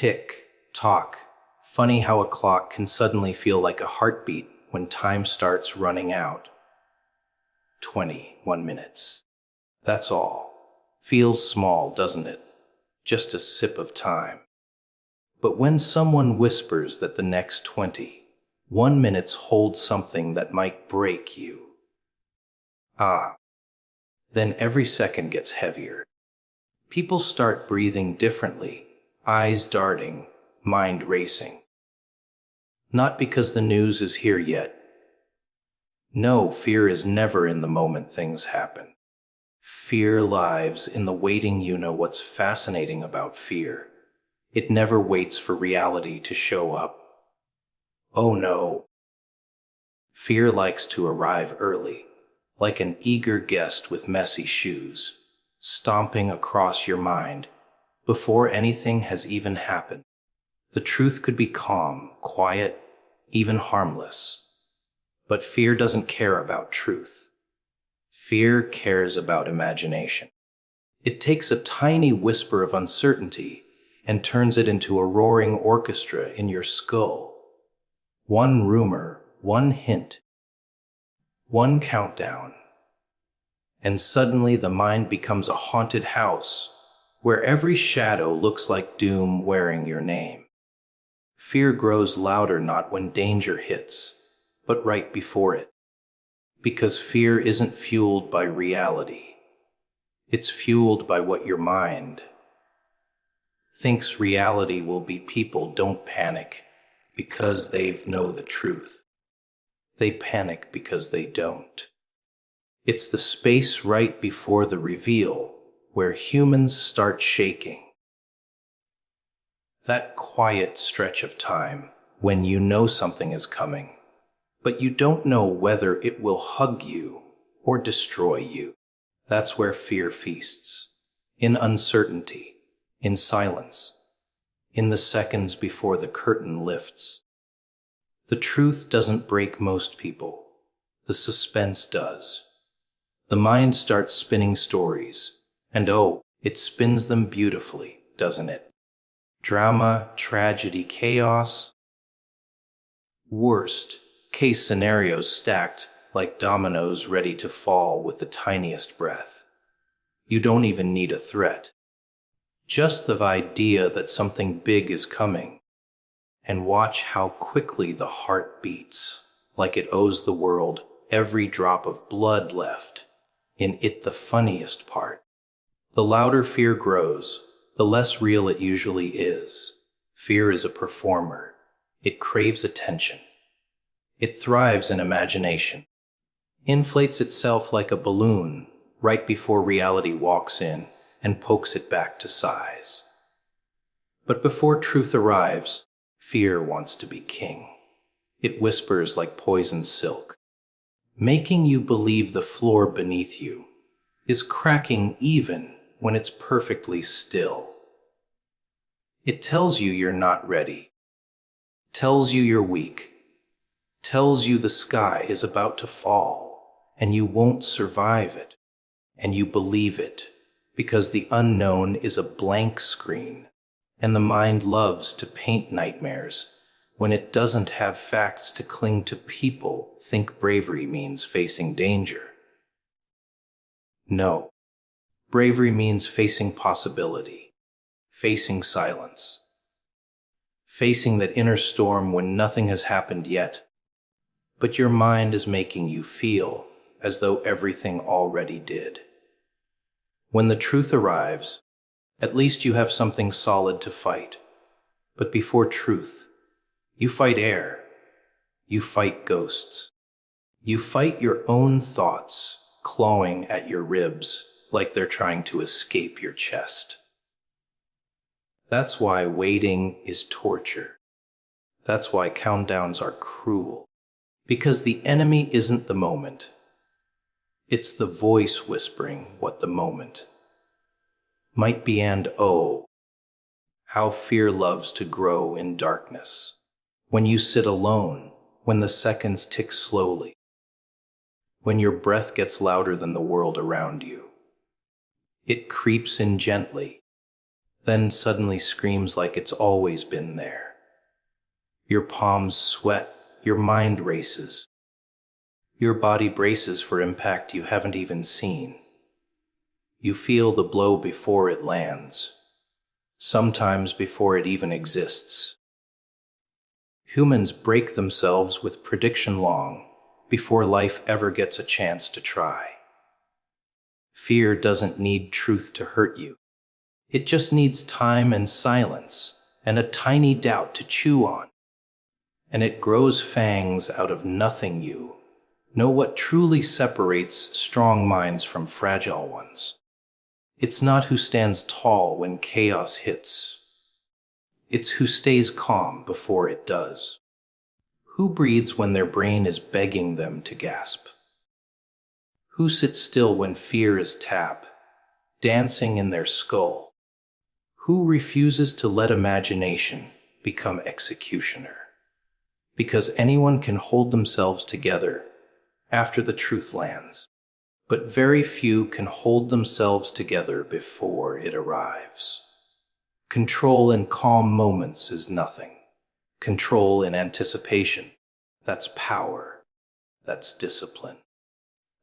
Tick, tock. Funny how a clock can suddenly feel like a heartbeat when time starts running out. 21 minutes. That's all. Feels small, doesn't it? Just a sip of time. But when someone whispers that the next 21 minutes hold something that might break you, then every second gets heavier. People start breathing differently, eyes darting, mind racing. Not because the news is here yet. No, fear is never in the moment things happen. Fear lives in the waiting. You know what's fascinating about fear? It never waits for reality to show up. Oh no. Fear likes to arrive early, like an eager guest with messy shoes, stomping across your mind before anything has even happened. The truth could be calm, quiet, even harmless. But fear doesn't care about truth. Fear cares about imagination. It takes a tiny whisper of uncertainty and turns it into a roaring orchestra in your skull. One rumor, one hint, one countdown, and suddenly the mind becomes a haunted house where every shadow looks like doom wearing your name. Fear grows louder not when danger hits, but right before it. Because fear isn't fueled by reality. It's fueled by what your mind thinks reality will be. People don't panic because they know the truth. They panic because they don't. It's the space right before the reveal where humans start shaking. That quiet stretch of time when you know something is coming, but you don't know whether it will hug you or destroy you. That's where fear feasts. In uncertainty, in silence, in the seconds before the curtain lifts. The truth doesn't break most people. The suspense does. The mind starts spinning stories, and oh, it spins them beautifully, doesn't it? Drama, tragedy, chaos. Worst case scenarios stacked like dominoes ready to fall with the tiniest breath. You don't even need a threat. Just the idea that something big is coming. And watch how quickly the heart beats, like it owes the world every drop of blood left in it. The funniest part. The louder fear grows, the less real it usually is. Fear is a performer. It craves attention. It thrives in imagination. Inflates itself like a balloon right before reality walks in and pokes it back to size. But before truth arrives, fear wants to be king. It whispers like poison silk, making you believe the floor beneath you is cracking even when it's perfectly still. It tells you you're not ready, tells you you're weak, tells you the sky is about to fall and you won't survive it, and you believe it because the unknown is a blank screen, and the mind loves to paint nightmares when it doesn't have facts to cling to. People think bravery means facing danger. No. Bravery means facing possibility, facing silence, facing that inner storm when nothing has happened yet, but your mind is making you feel as though everything already did. When the truth arrives, at least you have something solid to fight. But before truth, you fight air, you fight ghosts, you fight your own thoughts clawing at your ribs like they're trying to escape your chest. That's why waiting is torture. That's why countdowns are cruel. Because the enemy isn't the moment. It's the voice whispering what the moment might be. And oh, how fear loves to grow in darkness. When you sit alone, when the seconds tick slowly, when your breath gets louder than the world around you. It creeps in gently, then suddenly screams like it's always been there. Your palms sweat, your mind races. Your body braces for impact you haven't even seen. You feel the blow before it lands, sometimes before it even exists. Humans break themselves with prediction long before life ever gets a chance to try. Fear doesn't need truth to hurt you. It just needs time and silence and a tiny doubt to chew on. And it grows fangs out of nothing. You know what truly separates strong minds from fragile ones. It's not who stands tall when chaos hits. It's who stays calm before it does. Who breathes when their brain is begging them to gasp? Who sits still when fear is dancing in their skull? Who refuses to let imagination become executioner? Because anyone can hold themselves together after the truth lands, but very few can hold themselves together before it arrives. Control in calm moments is nothing. Control in anticipation, that's power, that's discipline.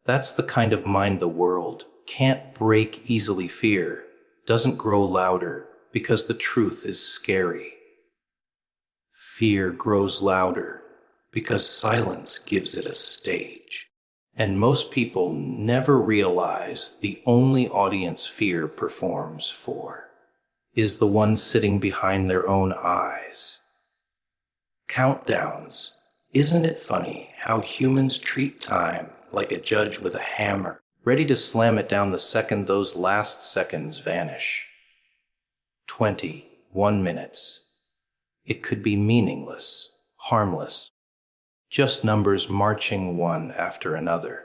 That's the kind of mind the world can't break easily. Fear doesn't grow louder because the truth is scary. Fear grows louder because silence gives it a stage. And most people never realize the only audience fear performs for is the one sitting behind their own eyes. Countdowns. Isn't it funny how humans treat time like a judge with a hammer, ready to slam it down the second those last seconds vanish? 21 minutes. It could be meaningless, harmless, just numbers marching one after another.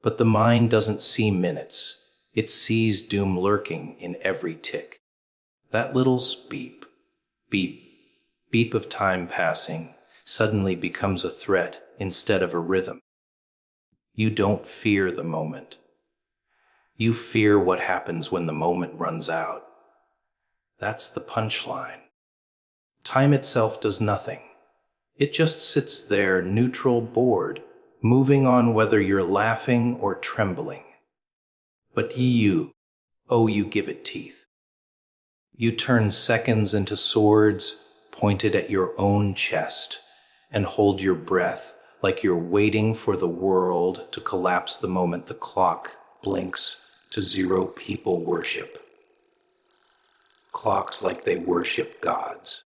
But the mind doesn't see minutes. It sees doom lurking in every tick. That little beep, beep, beep of time passing suddenly becomes a threat instead of a rhythm. You don't fear the moment. You fear what happens when the moment runs out. That's the punchline. Time itself does nothing. It just sits there, neutral, bored, moving on whether you're laughing or trembling. But you give it teeth. You turn seconds into swords pointed at your own chest and hold your breath like you're waiting for the world to collapse the moment the clock blinks to zero. People worship clocks like they worship gods.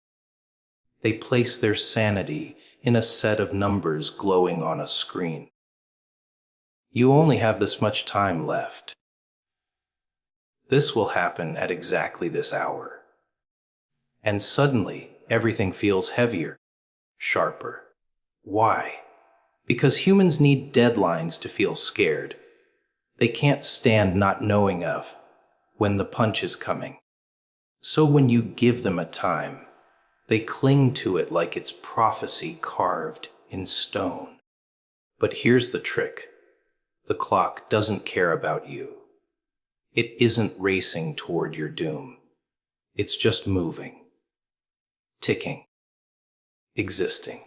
They place their sanity in a set of numbers glowing on a screen. You only have this much time left. This will happen at exactly this hour. And suddenly, everything feels heavier, sharper. Why? Because humans need deadlines to feel scared. They can't stand not knowing of when the punch is coming. So when you give them a time, they cling to it like it's prophecy carved in stone. But here's the trick. The clock doesn't care about you. It isn't racing toward your doom. It's just moving, ticking, existing.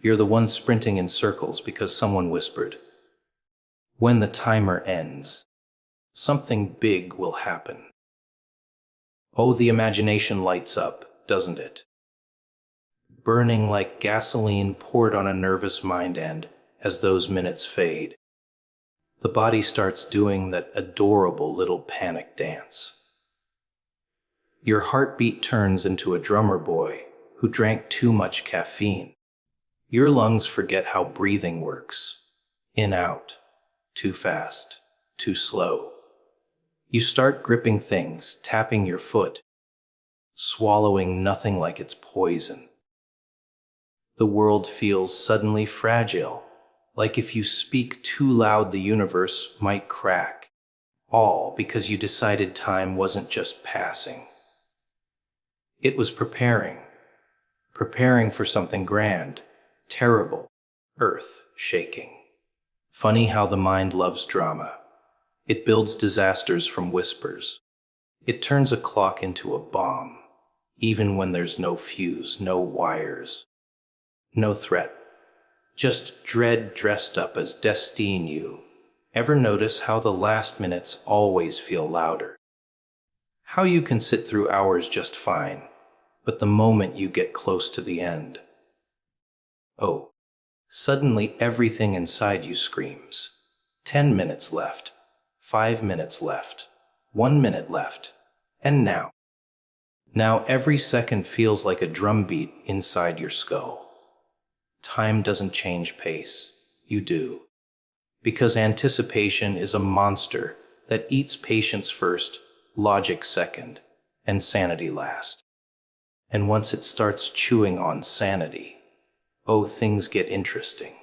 You're the one sprinting in circles because someone whispered, when the timer ends, something big will happen. Oh, the imagination lights up, doesn't it? Burning like gasoline poured on a nervous mind, and as those minutes fade, the body starts doing that adorable little panic dance. Your heartbeat turns into a drummer boy who drank too much caffeine. Your lungs forget how breathing works. In, out, too fast, too slow. You start gripping things, tapping your foot, swallowing nothing like it's poison. The world feels suddenly fragile, like if you speak too loud the universe might crack, all because you decided time wasn't just passing. It was preparing for something grand, terrible, earth-shaking. Funny how the mind loves drama. It builds disasters from whispers, It turns a clock into a bomb, even when there's no fuse, no wires, no threat. Just dread dressed up as destine. You ever notice how the last minutes always feel louder? How you can sit through hours just fine, but the moment you get close to the end, oh, suddenly everything inside you screams. 10 minutes left, 5 minutes left, 1 minute left, and now. Now every second feels like a drumbeat inside your skull. Time doesn't change pace, you do. Because anticipation is a monster that eats patience first, logic second, and sanity last. And once it starts chewing on sanity, oh, things get interesting.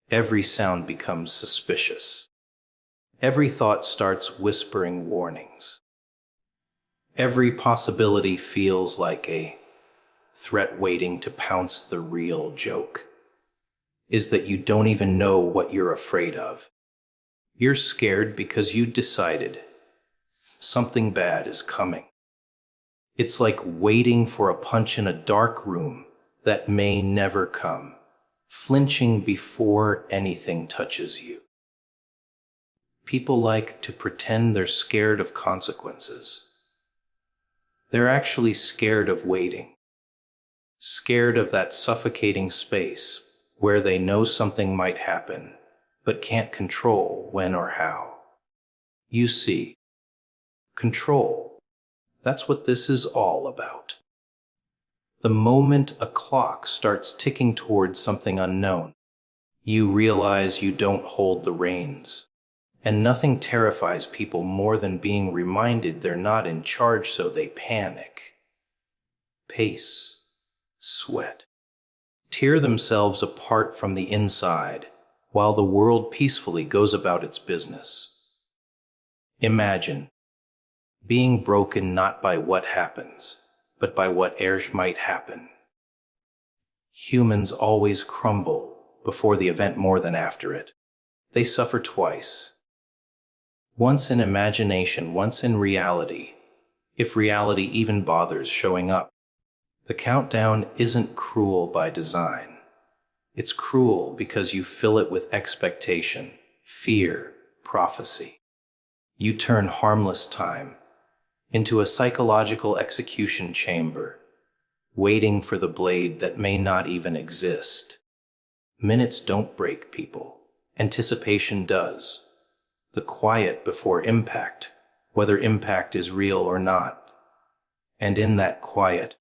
Every sound becomes suspicious. Every thought starts whispering warnings. Every possibility feels like a threat waiting to pounce. The real joke is that you don't even know what you're afraid of. You're scared because you decided something bad is coming. It's like waiting for a punch in a dark room that may never come, flinching before anything touches you. People like to pretend they're scared of consequences. They're actually scared of waiting, scared of that suffocating space where they know something might happen, but can't control when or how. You see, control, that's what this is all about. The moment a clock starts ticking towards something unknown, you realize you don't hold the reins. And nothing terrifies people more than being reminded they're not in charge, so they panic, pace, sweat, tear themselves apart from the inside while the world peacefully goes about its business. Imagine being broken not by what happens, but by what else might happen. Humans always crumble before the event more than after it. They suffer twice. Once in imagination, once in reality, if reality even bothers showing up. The countdown isn't cruel by design. It's cruel because you fill it with expectation, fear, prophecy. You turn harmless time into a psychological execution chamber, waiting for the blade that may not even exist. Minutes don't break people. Anticipation does. The quiet before impact, whether impact is real or not. And in that quiet,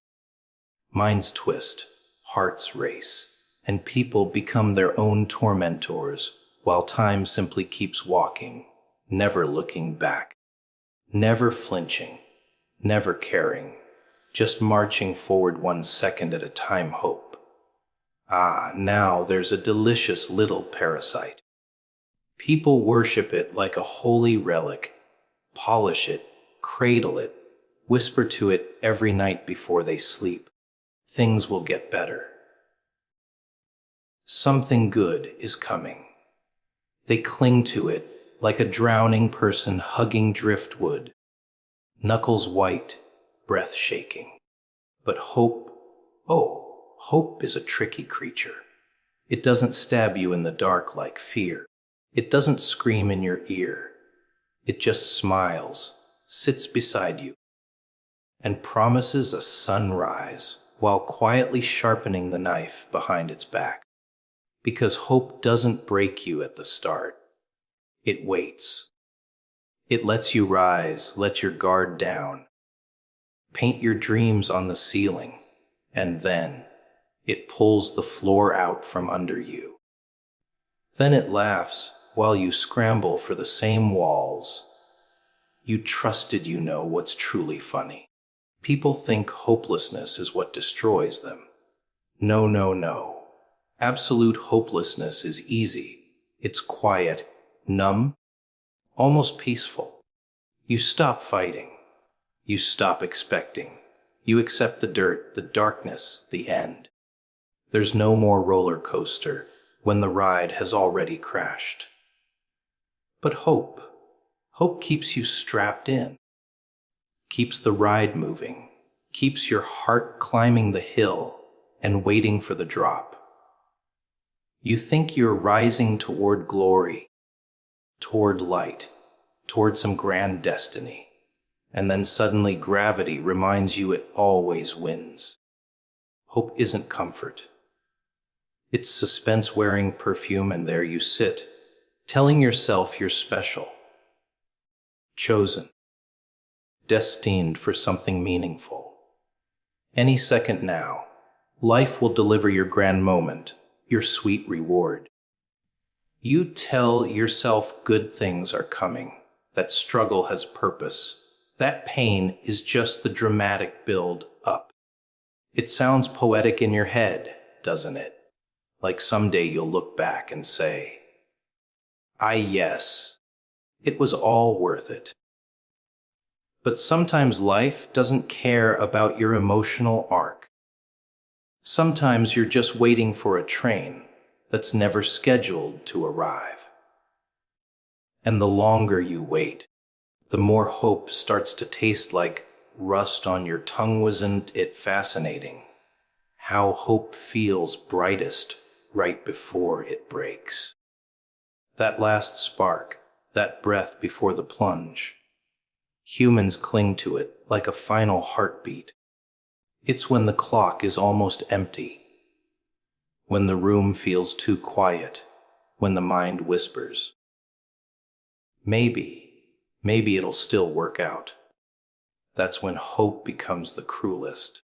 minds twist, hearts race, and people become their own tormentors, while time simply keeps walking, never looking back, never flinching, never caring, just marching forward 1 second at a time. Hope. Ah, now there's a delicious little parasite. People worship it like a holy relic, polish it, cradle it, whisper to it every night before they sleep. Things will get better. Something good is coming. They cling to it like a drowning person hugging driftwood, knuckles white, breath shaking. But hope, oh, hope is a tricky creature. It doesn't stab you in the dark like fear. It doesn't scream in your ear. It just smiles, sits beside you, and promises a sunrise while quietly sharpening the knife behind its back. Because hope doesn't break you at the start. It waits. It lets you rise, let your guard down, paint your dreams on the ceiling, and then it pulls the floor out from under you. Then it laughs while you scramble for the same walls. You trusted you know what's truly funny. People think hopelessness is what destroys them. No, no, no. Absolute hopelessness is easy. It's quiet, numb, almost peaceful. You stop fighting. You stop expecting. You accept the dirt, the darkness, the end. There's no more roller coaster when the ride has already crashed. But hope keeps you strapped in. keeps the ride moving, keeps your heart climbing the hill and waiting for the drop. You think you're rising toward glory, toward light, toward some grand destiny, and then suddenly gravity reminds you it always wins. Hope isn't comfort. It's suspense wearing perfume, and there you sit, telling yourself you're special, chosen, destined for something meaningful. Any second now, life will deliver your grand moment, your sweet reward. You tell yourself good things are coming, that struggle has purpose, that pain is just the dramatic build up. It sounds poetic in your head, doesn't it? Like someday you'll look back and say, yes, it was all worth it. But sometimes life doesn't care about your emotional arc. Sometimes you're just waiting for a train that's never scheduled to arrive. And the longer you wait, the more hope starts to taste like rust on your tongue. Wasn't it fascinating how hope feels brightest right before it breaks? That last spark, that breath before the plunge. Humans cling to it like a final heartbeat. It's when the clock is almost empty, when the room feels too quiet, when the mind whispers, maybe it'll still work out. That's when hope becomes the cruelest.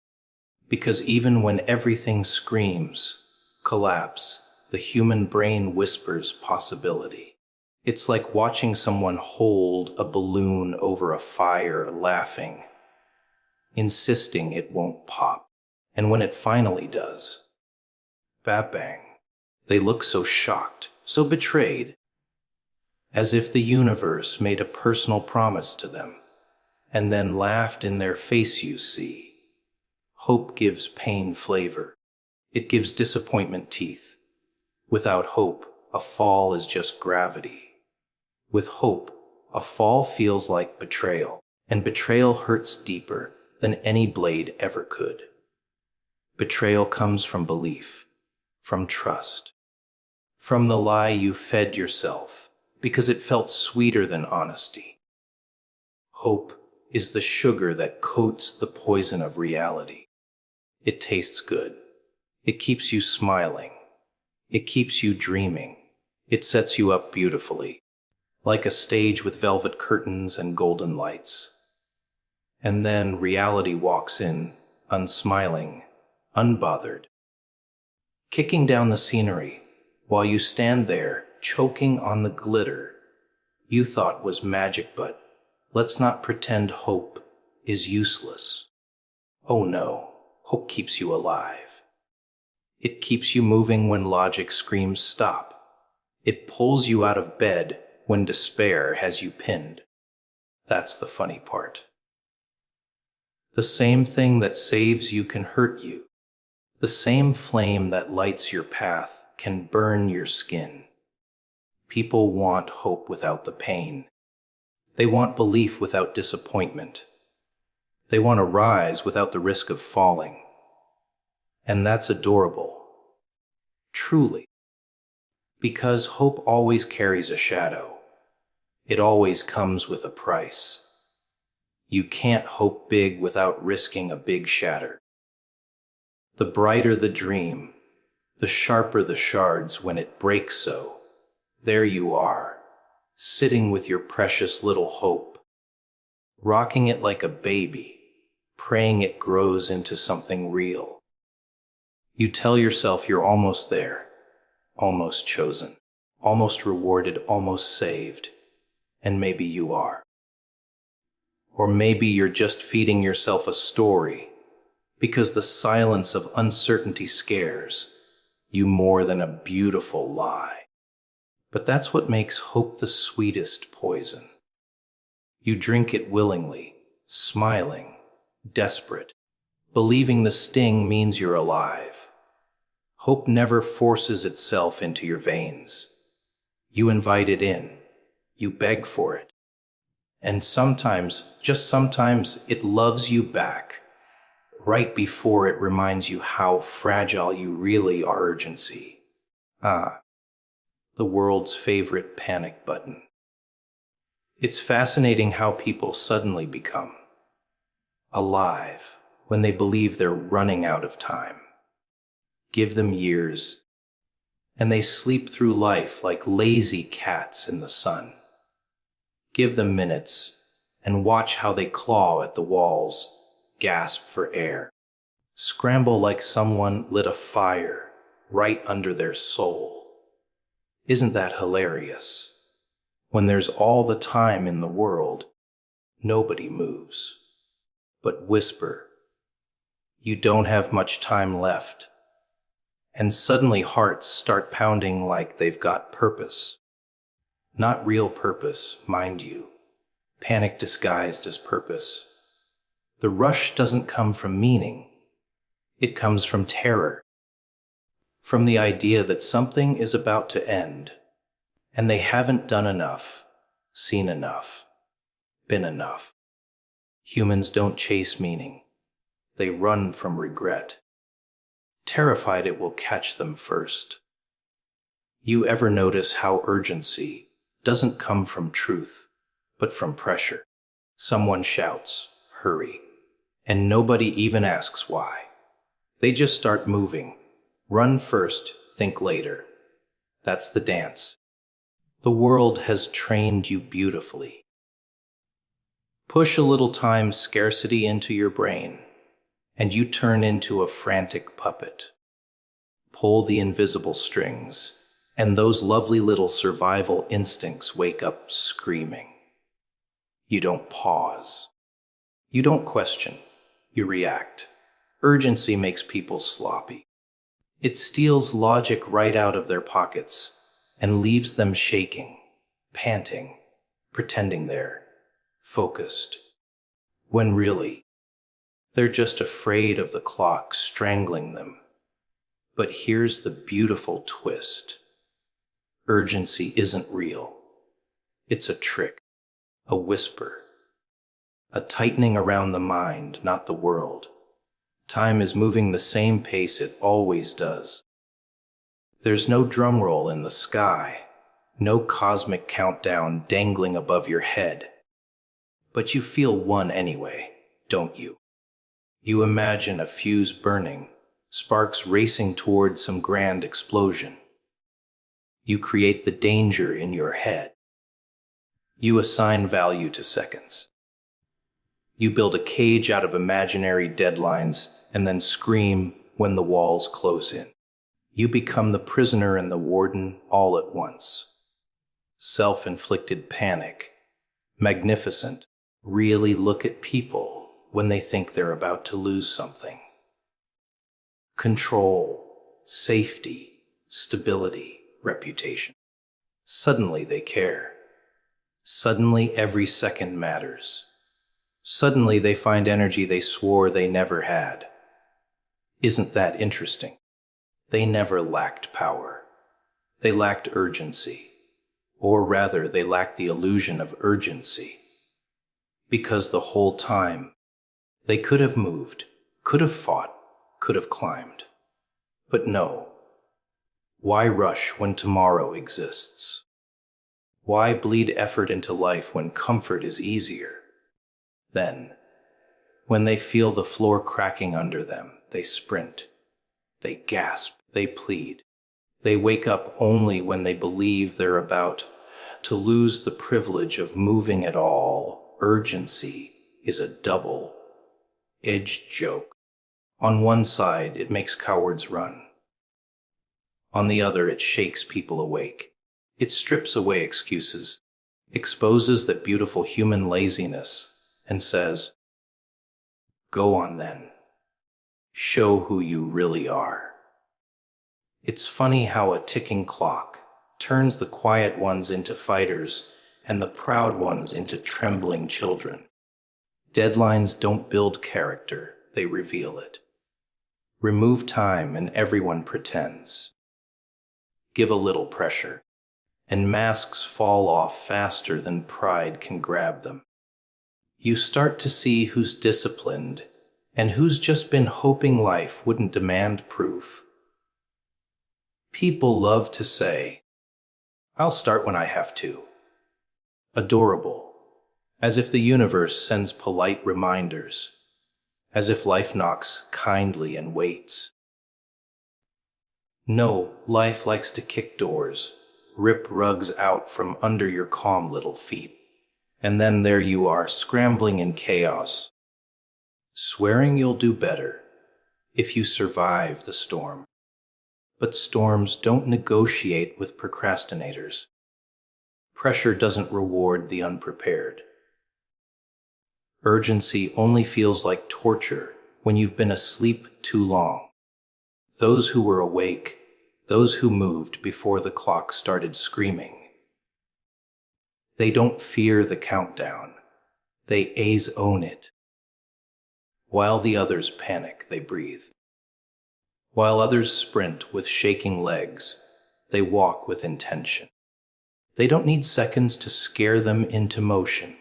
Because even when everything screams, collapse, the human brain whispers possibility. It's like watching someone hold a balloon over a fire, laughing, insisting it won't pop. And when it finally does, bang, they look so shocked, so betrayed, as if the universe made a personal promise to them, and then laughed in their face. You see, hope gives pain flavor. It gives disappointment teeth. Without hope, a fall is just gravity. With hope, a fall feels like betrayal, and betrayal hurts deeper than any blade ever could. Betrayal comes from belief, from trust, from the lie you fed yourself because it felt sweeter than honesty. Hope is the sugar that coats the poison of reality. It tastes good. It keeps you smiling. It keeps you dreaming. It sets you up beautifully, like a stage with velvet curtains and golden lights. And then reality walks in, unsmiling, unbothered, kicking down the scenery while you stand there, choking on the glitter you thought was magic. But let's not pretend hope is useless. Oh no, hope keeps you alive. It keeps you moving when logic screams stop. It pulls you out of bed when despair has you pinned. That's the funny part. The same thing that saves you can hurt you. The same flame that lights your path can burn your skin. People want hope without the pain. They want belief without disappointment. They want to rise without the risk of falling. And that's adorable. Truly. Because hope always carries a shadow. It always comes with a price. You can't hope big without risking a big shatter. The brighter the dream, the sharper the shards when it breaks. So there you are, sitting with your precious little hope, rocking it like a baby, praying it grows into something real. You tell yourself you're almost there, almost chosen, almost rewarded, almost saved, and maybe you are. Or maybe you're just feeding yourself a story, because the silence of uncertainty scares you more than a beautiful lie. But that's what makes hope the sweetest poison. You drink it willingly, smiling, desperate, believing the sting means you're alive. Hope never forces itself into your veins. You invite it in. You beg for it. And sometimes, just sometimes, it loves you back, right before it reminds you how fragile you really are. Urgency. Ah, the world's favorite panic button. It's fascinating how people suddenly become alive when they believe they're running out of time. Give them years, and they sleep through life like lazy cats in the sun. Give them minutes, and watch how they claw at the walls, gasp for air, scramble like someone lit a fire right under their soul. Isn't that hilarious? When there's all the time in the world, nobody moves. But whisper, you don't have much time left. And suddenly hearts start pounding like they've got purpose. Not real purpose, mind you. Panic disguised as purpose. The rush doesn't come from meaning. It comes from terror. From the idea that something is about to end, and they haven't done enough, seen enough, been enough. Humans don't chase meaning. They run from regret, terrified it will catch them first. You ever notice how urgency doesn't come from truth, but from pressure? Someone shouts, hurry, and nobody even asks why. They just start moving. Run first, think later. That's the dance. The world has trained you beautifully. Push a little time scarcity into your brain, and you turn into a frantic puppet. Pull the invisible strings, and those lovely little survival instincts wake up screaming. You don't pause. You don't question. You react. Urgency makes people sloppy. It steals logic right out of their pockets and leaves them shaking, panting, pretending they're focused, when really, they're just afraid of the clock strangling them. But here's the beautiful twist. Urgency isn't real. It's a trick, a whisper, a tightening around the mind, not the world. Time is moving the same pace it always does. There's no drum roll in the sky, no cosmic countdown dangling above your head. But you feel one anyway, don't you? You imagine a fuse burning, sparks racing toward some grand explosion. You create the danger in your head. You assign value to seconds. You build a cage out of imaginary deadlines and then scream when the walls close in. You become the prisoner and the warden all at once. Self-inflicted panic. Magnificent. Really look at people when they think they're about to lose something. Control, safety, stability, reputation. Suddenly they care. Suddenly every second matters. Suddenly they find energy they swore they never had. Isn't that interesting? They never lacked power. They lacked urgency. Or rather, they lacked the illusion of urgency. Because the whole time, they could have moved, could have fought, could have climbed. But no. Why rush when tomorrow exists? Why bleed effort into life when comfort is easier? Then, when they feel the floor cracking under them, they sprint. They gasp, they plead. They wake up only when they believe they're about to lose the privilege of moving at all. Urgency is a double-edged joke. On one side, it makes cowards run. On the other, it shakes people awake. It strips away excuses, exposes that beautiful human laziness, and says, go on then. Show who you really are. It's funny how a ticking clock turns the quiet ones into fighters and the proud ones into trembling children. Deadlines don't build character, they reveal it. Remove time and everyone pretends. Give a little pressure, and masks fall off faster than pride can grab them. You start to see who's disciplined and who's just been hoping life wouldn't demand proof. People love to say, "I'll start when I have to." Adorable, as if the universe sends polite reminders, as if life knocks kindly and waits. No, life likes to kick doors, rip rugs out from under your calm little feet, and then there you are scrambling in chaos, swearing you'll do better if you survive the storm. But storms don't negotiate with procrastinators. Pressure doesn't reward the unprepared. Urgency only feels like torture when you've been asleep too long. Those who were awake, those who moved before the clock started screaming. They don't fear the countdown. They own it. While the others panic, they breathe. While others sprint with shaking legs, they walk with intention. They don't need seconds to scare them into motion.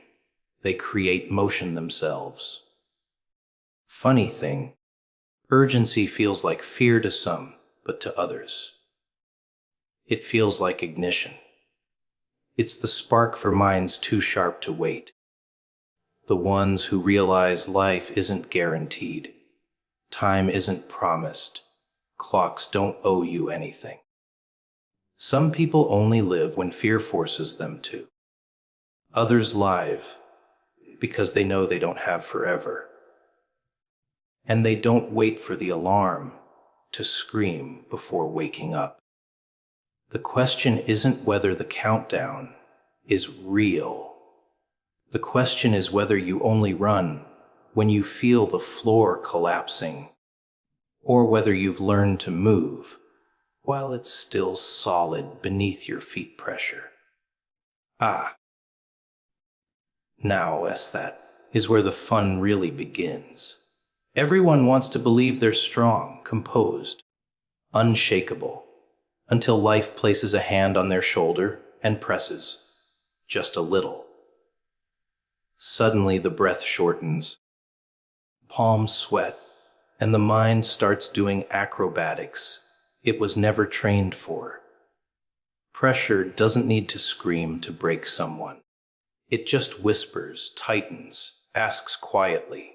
They create motion themselves. Funny thing, urgency feels like fear to some, but to others, it feels like ignition. It's the spark for minds too sharp to wait. The ones who realize life isn't guaranteed. Time isn't promised. Clocks don't owe you anything. Some people only live when fear forces them to. Others live because they know they don't have forever. And they don't wait for the alarm to scream before waking up. The question isn't whether the countdown is real. The question is whether you only run when you feel the floor collapsing, or whether you've learned to move while it's still solid beneath your feet pressure. Now, that is where the fun really begins. Everyone wants to believe they're strong, composed, unshakable, until life places a hand on their shoulder and presses, just a little. Suddenly the breath shortens, palms sweat, and the mind starts doing acrobatics it was never trained for. Pressure doesn't need to scream to break someone. It just whispers, tightens, asks quietly,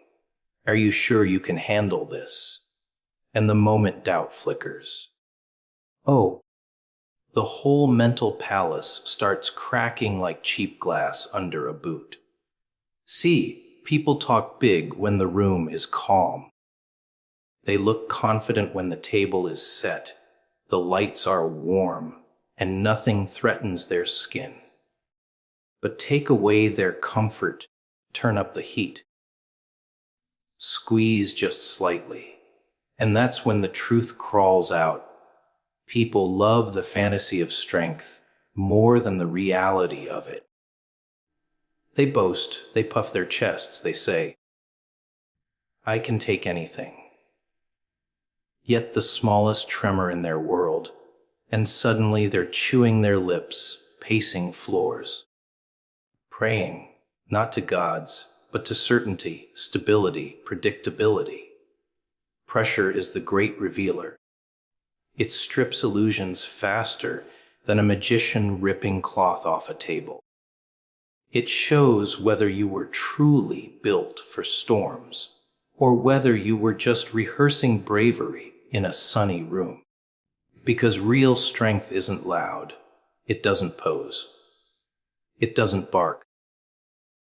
"Are you sure you can handle this?" And the moment doubt flickers, oh, the whole mental palace starts cracking like cheap glass under a boot. See, people talk big when the room is calm. They look confident when the table is set, the lights are warm, and nothing threatens their skin. But take away their comfort, turn up the heat. Squeeze just slightly, and that's when the truth crawls out. People love the fantasy of strength more than the reality of it. They boast, they puff their chests, they say, "I can take anything." Yet the smallest tremor in their world, and suddenly they're chewing their lips, pacing floors, praying, not to gods, but to certainty, stability, predictability. Pressure is the great revealer. It strips illusions faster than a magician ripping cloth off a table. It shows whether you were truly built for storms, or whether you were just rehearsing bravery in a sunny room. Because real strength isn't loud. It doesn't pose. It doesn't bark.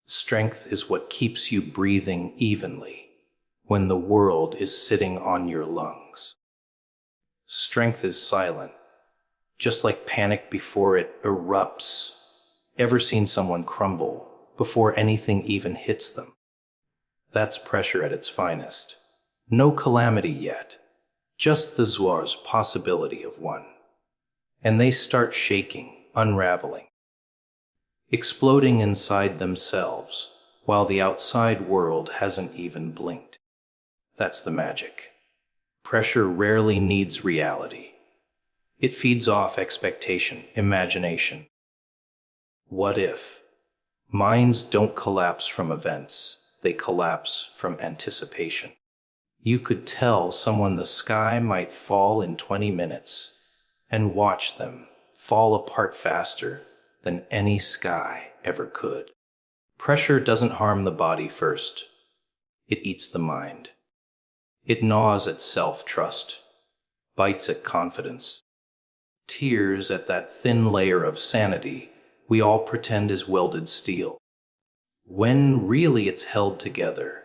Strength is what keeps you breathing evenly when the world is sitting on your lungs. Strength is silent, just like panic before it erupts. Ever seen someone crumble before anything even hits them? That's pressure at its finest. No calamity yet, just the Zwar's possibility of one. And they start shaking, unraveling, exploding inside themselves, while the outside world hasn't even blinked. That's the magic. Pressure rarely needs reality. It feeds off expectation, imagination. What if? Minds don't collapse from events, they collapse from anticipation. You could tell someone the sky might fall in 20 minutes and watch them fall apart faster than any sky ever could. Pressure doesn't harm the body first. It eats the mind. It gnaws at self-trust, bites at confidence, tears at that thin layer of sanity we all pretend is welded steel, when really it's held together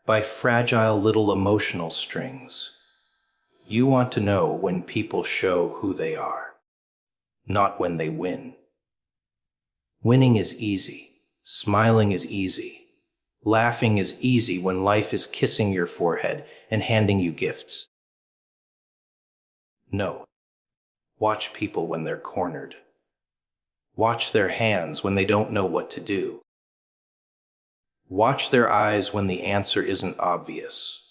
by fragile little emotional strings. You want to know when people show who they are, not when they win. Winning is easy. Smiling is easy. Laughing is easy when life is kissing your forehead and handing you gifts. No. Watch people when they're cornered. Watch their hands when they don't know what to do. Watch their eyes when the answer isn't obvious.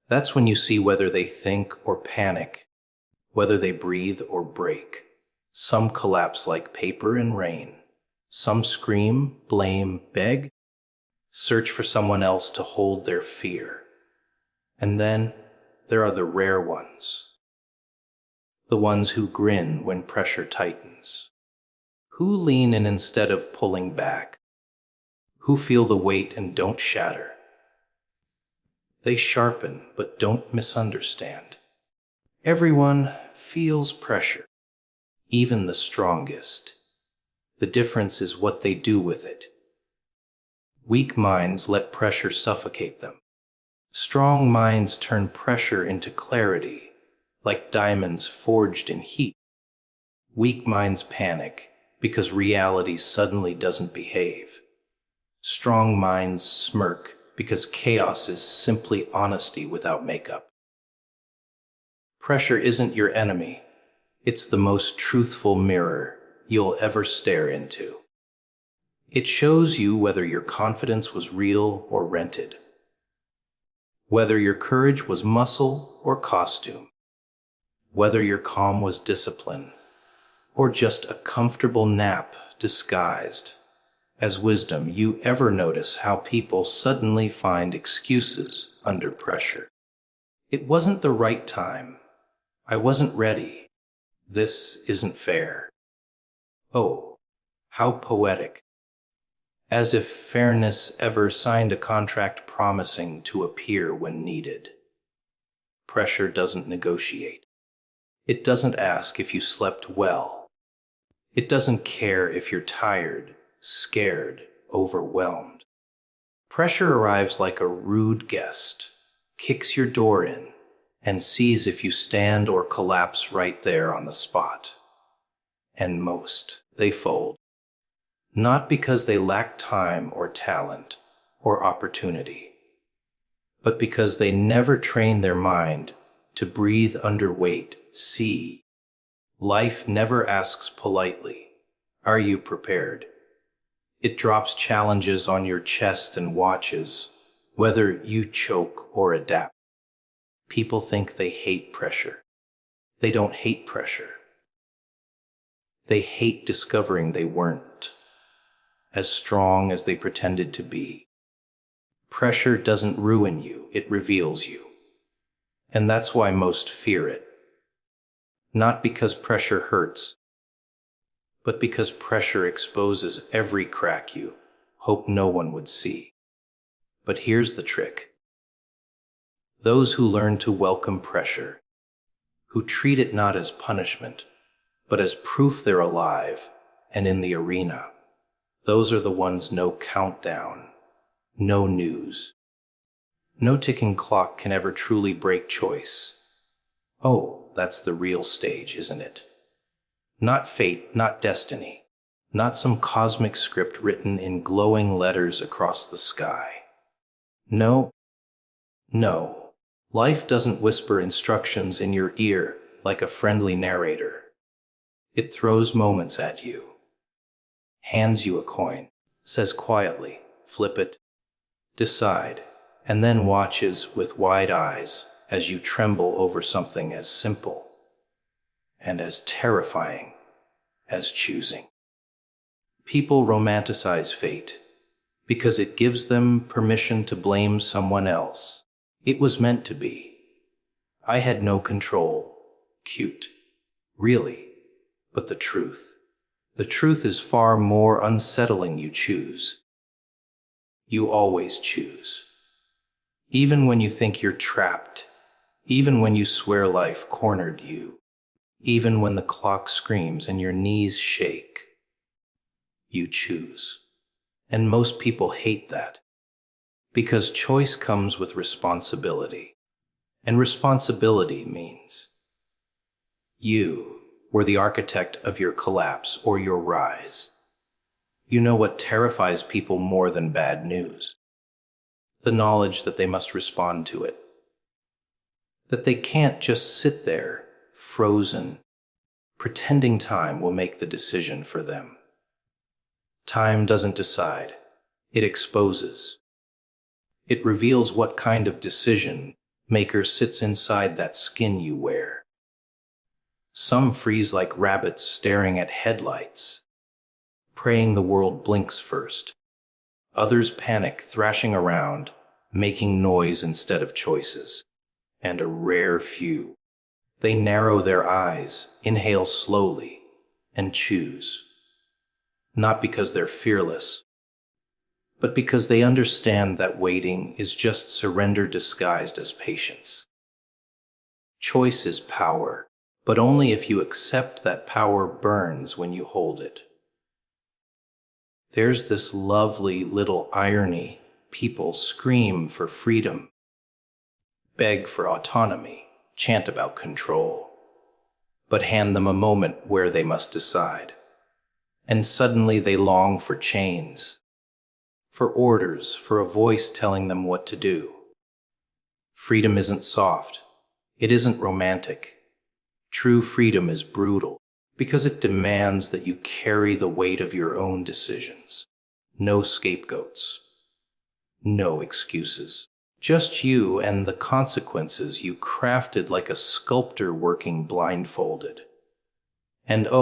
That's when you see whether they think or panic, whether they breathe or break. Some collapse like paper in rain. Some scream, blame, beg, search for someone else to hold their fear. And then there are the rare ones. The ones who grin when pressure tightens. Who lean in instead of pulling back. Who feel the weight and don't shatter. They sharpen but don't misunderstand. Everyone feels pressure, even the strongest. The difference is what they do with it. Weak minds let pressure suffocate them. Strong minds turn pressure into clarity, like diamonds forged in heat. Weak minds panic because reality suddenly doesn't behave. Strong minds smirk because chaos is simply honesty without makeup. Pressure isn't your enemy. It's the most truthful mirror you'll ever stare into. It shows you whether your confidence was real or rented, whether your courage was muscle or costume, whether your calm was discipline or just a comfortable nap disguised as wisdom. You ever notice how people suddenly find excuses under pressure? It wasn't the right time. I wasn't ready. This isn't fair. Oh, how poetic. As if fairness ever signed a contract promising to appear when needed. Pressure doesn't negotiate. It doesn't ask if you slept well. It doesn't care if you're tired, scared, overwhelmed. Pressure arrives like a rude guest, kicks your door in, and sees if you stand or collapse right there on the spot. And most, they fold. Not because they lack time or talent or opportunity, but because they never train their mind to breathe under weight. See, life never asks politely, "Are you prepared?" It drops challenges on your chest and watches whether you choke or adapt. People think they hate pressure. They don't hate pressure. They hate discovering they weren't as strong as they pretended to be. Pressure doesn't ruin you, it reveals you. And that's why most fear it. Not because pressure hurts, but because pressure exposes every crack you hope no one would see. But here's the trick. Those who learn to welcome pressure, who treat it not as punishment, but as proof they're alive and in the arena, those are the ones no countdown, no news, no ticking clock can ever truly break choice. Oh, that's the real stage, isn't it? Not fate, not destiny, not some cosmic script written in glowing letters across the sky. No, no, life doesn't whisper instructions in your ear like a friendly narrator. It throws moments at you, hands you a coin, says quietly, "Flip it, decide," and then watches with wide eyes as you tremble over something as simple and as terrifying as choosing. People romanticize fate because it gives them permission to blame someone else. It was meant to be. I had no control. Cute. Really. But the truth is far more unsettling. You choose. You always choose. Even when you think you're trapped, even when you swear life cornered you, even when the clock screams and your knees shake, you choose. And most people hate that, because choice comes with responsibility. And responsibility means you were the architect of your collapse or your rise. You know what terrifies people more than bad news? The knowledge that they must respond to it. That they can't just sit there, frozen, pretending time will make the decision for them. Time doesn't decide. It exposes. It reveals what kind of decision maker sits inside that skin you wear. Some freeze like rabbits staring at headlights, praying the world blinks first. Others panic, thrashing around, making noise instead of choices. And a rare few. They narrow their eyes, inhale slowly, and choose. Not because they're fearless, but because they understand that waiting is just surrender disguised as patience. Choice is power, but only if you accept that power burns when you hold it. There's this lovely little irony. People scream for freedom, beg for autonomy, chant about control, but hand them a moment where they must decide. And suddenly they long for chains, for orders, for a voice telling them what to do. Freedom isn't soft. It isn't romantic. True freedom is brutal because it demands that you carry the weight of your own decisions. No scapegoats. No excuses. Just you and the consequences you crafted like a sculptor working blindfolded. And oh,